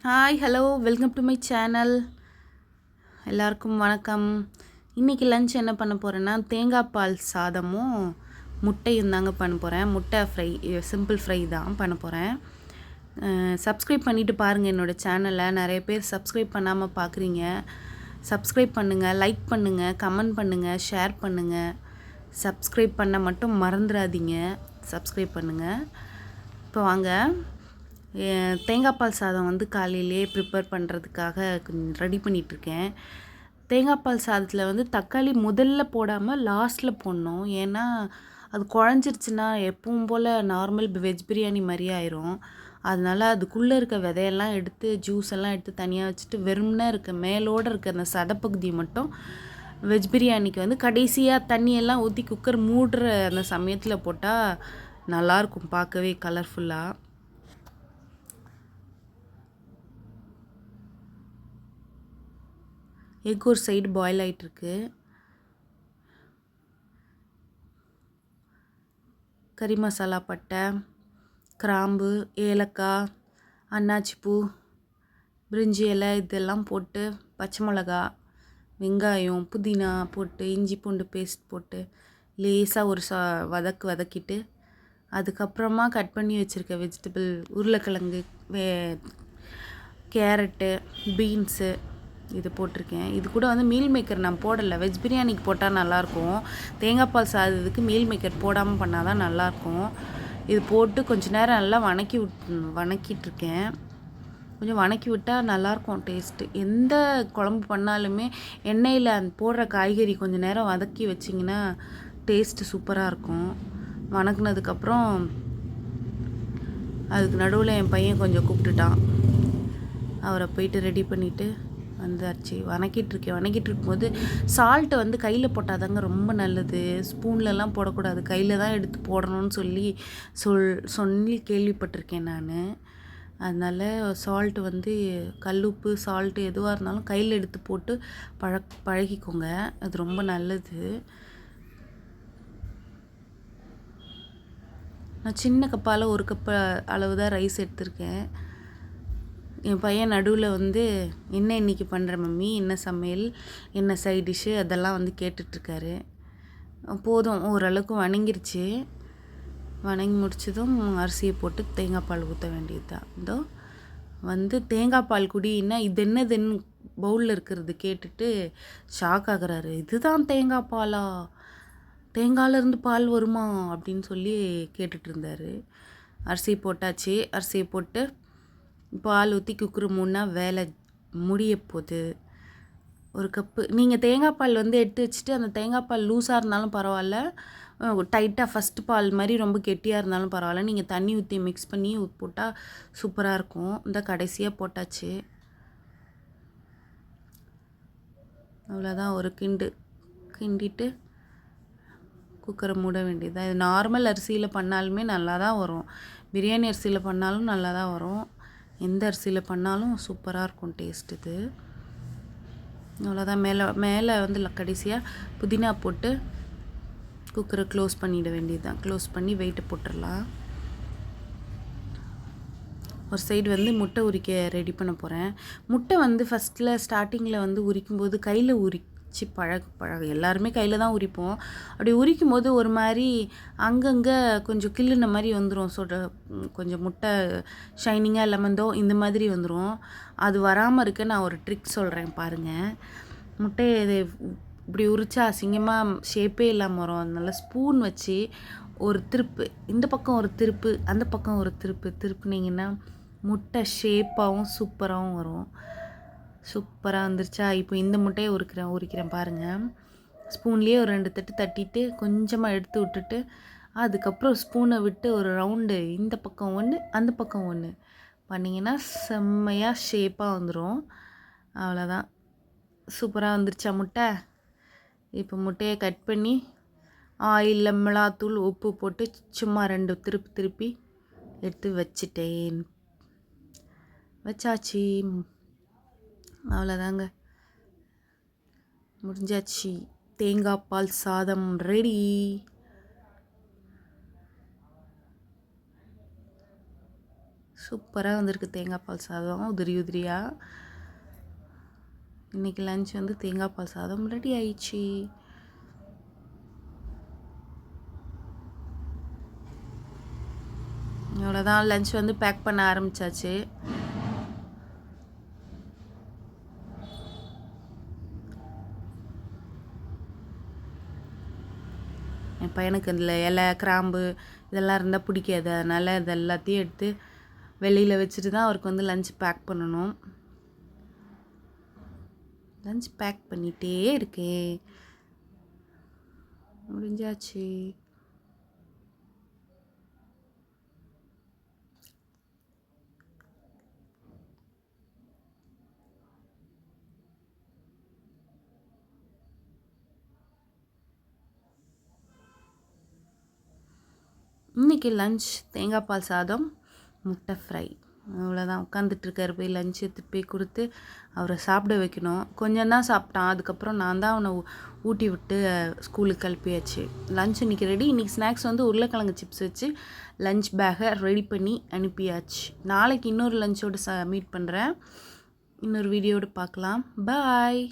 Hi hello welcome to my channel. எல்லாருக்கும் வணக்கம். இன்றைக்கி லன்ச் என்ன பண்ண போகிறேன்னா தேங்காய் பால் சாதமும் முட்டையும் தாங்க பண்ண போகிறேன். முட்டை ஃப்ரை, சிம்பிள் ஃப்ரை தான் பண்ண போகிறேன். சப்ஸ்கிரைப் பண்ணிவிட்டு பாருங்கள் என்னோடய சேனலை. நிறைய பேர் சப்ஸ்கிரைப் பண்ணாமல் பார்க்குறீங்க. சப்ஸ்கிரைப் பண்ணுங்கள், லைக் பண்ணுங்கள், கமெண்ட் பண்ணுங்கள், ஷேர் பண்ணுங்கள். சப்ஸ்கிரைப் பண்ண மட்டும் மறந்துடாதீங்க. சப்ஸ்கிரைப் பண்ணுங்கள். இப்போ வாங்க, தேங்காய் பால் சாதம் வந்து காலையிலே ப்ரிப்பேர் பண்ணுறதுக்காக கொஞ்சம் ரெடி பண்ணிகிட்ருக்கேன். தேங்காய் பால் சாதத்தில் வந்து தக்காளி முதல்ல போடாமல் லாஸ்ட்டில் போடணும். ஏன்னா அது குழஞ்சிருச்சுன்னா எப்பவும் போல் நார்மல் வெஜ் பிரியாணி மாதிரியே ஆயிரும். அதனால் அதுக்குள்ளே இருக்க விதையெல்லாம் எடுத்து ஜூஸ் எல்லாம் எடுத்து தனியாக வச்சுட்டு வெறும்னே இருக்க மேலோடு இருக்க அந்த சதப்பகுதியை மட்டும் வெஜ் பிரியாணிக்கு வந்து கடைசியாக தண்ணியெல்லாம் ஊற்றி குக்கர் மூடுற அந்த சமயத்தில் போட்டால் நல்லாயிருக்கும் பார்க்கவே கலர்ஃபுல்லாக. எக் ஒரு சைடு பாயில் ஆகிட்டுருக்கு. கறி மசாலா, பட்டை, கிராம்பு, ஏலக்காய், அன்னாச்சிப்பூ, பிரிஞ்சி இலை இதெல்லாம் போட்டு பச்சை மிளகா, வெங்காயம், புதினா போட்டு இஞ்சி பூண்டு பேஸ்ட் போட்டு லேசாக ஒரு வதக்கிட்டு அதுக்கப்புறமா கட் பண்ணி வச்சுருக்க வெஜிடபிள் உருளைக்கிழங்கு, கேரட்டு, பீன்ஸு இது போட்டிருக்கேன். இது கூட வந்து மீல் மேக்கர் நான் போடலை. வெஜ் பிரியாணிக்கு போட்டால் நல்லாயிருக்கும். தேங்காய் பால் சாதத்துக்கு மீல் மேக்கர் போடாமல் பண்ணால் தான் நல்லாயிருக்கும். இது போட்டு கொஞ்சம் நேரம் நல்லா வணக்கிட்டுருக்கேன். கொஞ்சம் வணக்கி விட்டால் நல்லாயிருக்கும் டேஸ்ட்டு. எந்த குழம்பு பண்ணாலுமே எண்ணெயில் அந்த போடுற காய்கறி கொஞ்சம் நேரம் வதக்கி வச்சிங்கன்னா டேஸ்ட்டு சூப்பராக இருக்கும். வணக்குனதுக்கப்புறம் அதுக்கு நடுவில் என் பையன் கொஞ்சம் கூப்பிட்டுட்டான். அவரை போயிட்டு ரெடி பண்ணிவிட்டு வந்தாச்சு. வணக்கிட்டு இருக்கும்போது சால்ட்டை வந்து கையில் போட்டால் தாங்க ரொம்ப நல்லது. ஸ்பூன்லலாம் போடக்கூடாது, கையில் தான் எடுத்து போடணும்னு சொல்லி கேள்விப்பட்டிருக்கேன் நான். அதனால் சால்ட்டு வந்து கல்லுப்பு, சால்ட்டு எதுவாக இருந்தாலும் கையில் எடுத்து போட்டு பழகிக்கோங்க. அது ரொம்ப நல்லது. நான் சின்ன கப்பால் 1 கப்பு அளவு தான் ரைஸ் எடுத்திருக்கேன். என் பையன் நடுவில் வந்து என்ன இன்றைக்கி பண்ணுற மம்மி, என்ன சமையல், என்ன சைட் டிஷ்ஷு அதெல்லாம் வந்து கேட்டுட்ருக்காரு. போதும், ஓரளவுக்கு வணங்கிருச்சு. வணங்கி முடிச்சதும் அரிசியை போட்டு தேங்காய் பால் ஊற்ற வேண்டியது தான். இதோ வந்து தேங்காய் பால் குடின்னா இது என்னதுன்னு பவுலில் இருக்கிறது கேட்டுட்டு ஷாக் ஆகுறாரு. இதுதான் தேங்காய் பாலா, தேங்காயிலேருந்து பால் வருமா அப்படின்னு சொல்லி கேட்டுட்ருந்தார். அரிசி போட்டாச்சு. அரிசியை போட்டு பால் ஊற்றி குக்கர் மூடினா வேலை முடிய போகுது. 1 கப்பு நீங்கள் தேங்காய் பால் வந்து எடுத்து வச்சுட்டு அந்த தேங்காய் பால் லூஸாக இருந்தாலும் பரவாயில்ல, டைட்டாக ஃபஸ்ட்டு பால் மாதிரி ரொம்ப கெட்டியாக இருந்தாலும் பரவாயில்ல, நீங்கள் தண்ணி ஊற்றி மிக்ஸ் பண்ணி போட்டால் சூப்பராக இருக்கும். இந்த கடைசியாக போட்டாச்சு. அவ்வளோதான், ஒரு கிண்டிட்டு குக்கரை மூட வேண்டியது. இது நார்மல் அரிசியில் பண்ணாலுமே நல்லா தான் வரும். பிரியாணி அரிசியில் பண்ணாலும் நல்லா தான் வரும். எந்த அரிசியில் பண்ணாலும் சூப்பராக இருக்கும் டேஸ்ட். இது அவ்வளோதான். மேலே வந்து கடைசியாக புதினா போட்டு குக்கரை க்ளோஸ் பண்ணிட வேண்டியது தான். க்ளோஸ் பண்ணி வெயிட்டை போட்டுடலாம். ஒரு சைடு வந்து முட்டை உரிக்க ரெடி பண்ண போகிறேன். முட்டை வந்து ஸ்டார்டிங்கில் வந்து உரிக்கும்போது கையில் உரிச்சு பழக எல்லாருமே கையில் தான் உரிப்போம். அப்படி உரிக்கும் போது ஒரு மாதிரி அங்கங்கே கொஞ்சம் கிள்ளுன மாதிரி வந்துடும். கொஞ்சம் முட்டை ஷைனிங்காக இல்லாமல் இந்த மாதிரி வந்துடும். அது வராமல் இருக்க நான் ஒரு ட்ரிக் சொல்கிறேன் பாருங்கள். முட்டையை இப்படி உரிச்சா அசிங்கமாக ஷேப்பே இல்லாமல் வரும். அதனால ஸ்பூன் வச்சு ஒரு திருப்பு, இந்த பக்கம் ஒரு திருப்பு, அந்த பக்கம் ஒரு திருப்புனீங்கன்னா முட்டை ஷேப்பாகவும் சூப்பராகவும் வரும். சூப்பராக வந்துருச்சா? இப்போ இந்த முட்டையை உரிக்கிறேன் பாருங்கள். ஸ்பூன்லேயே ஒரு 2 தட்டு தட்டிட்டு கொஞ்சமாக எடுத்து விட்டுட்டு அதுக்கப்புறம் ஸ்பூனை விட்டு ஒரு ரவுண்டு இந்த பக்கம் ஒன்று, அந்த பக்கம் ஒன்று பண்ணிங்கன்னா செம்மையாக ஷேப்பாக வந்துடும். அவ்வளோதான், சூப்பராக வந்துருச்சா முட்டை? இப்போ முட்டையை கட் பண்ணி ஆயிலில் மிளகாத்தூள், உப்பு போட்டு சும்மா 2 திருப்பி எடுத்து வச்சாச்சு. அவ்வளோதாங்க, முடிஞ்சாச்சு. தேங்காய் பால் சாதம் ரெடி. சூப்பராக வந்திருக்கு தேங்காய் பால் சாதம் உதிரி உதிரியாக. இன்றைக்கி லஞ்ச் வந்து தேங்காய் பால் சாதம் ரெடி ஆயிடுச்சு. அவ்வளோதான், லஞ்ச் வந்து பேக் பண்ண ஆரம்பித்தாச்சு. என் பையனுக்கு அதில் இலை கிராம்பு இதெல்லாம் இருந்தால் பிடிக்காது, அதனால் இது எல்லாத்தையும் எடுத்து வெளியில் வச்சுட்டு தான் அவருக்கு வந்து லஞ்ச் பேக் பண்ணணும். லஞ்ச் பேக் பண்ணிகிட்டே இருக்கேன். முடிஞ்சாச்சு. இன்றைக்கி லஞ்ச் தேங்காய் பால் சாதம் முட்டை ஃப்ரை. அவ்வளோதான். உட்காந்துட்ருக்காரு, போய் லஞ்ச் எடுத்துகிட்டு போய் கொடுத்து அவரை சாப்பிட வைக்கணும். கொஞ்சம் தான் சாப்பிட்டான், அதுக்கப்புறம் நான் தான் அவனை ஊட்டி விட்டு ஸ்கூலுக்கு கிளப்பியாச்சு. லஞ்ச் இன்றைக்கி ரெடி. இன்றைக்கி ஸ்நாக்ஸ் வந்து உருளைக்கிழங்கு சிப்ஸ் வச்சு லஞ்ச் பேக்கை ரெடி பண்ணி அனுப்பியாச்சு. நாளைக்கு இன்னொரு லஞ்சோடு மீட் பண்ணுறேன். இன்னொரு வீடியோடு பார்க்கலாம். பாய்.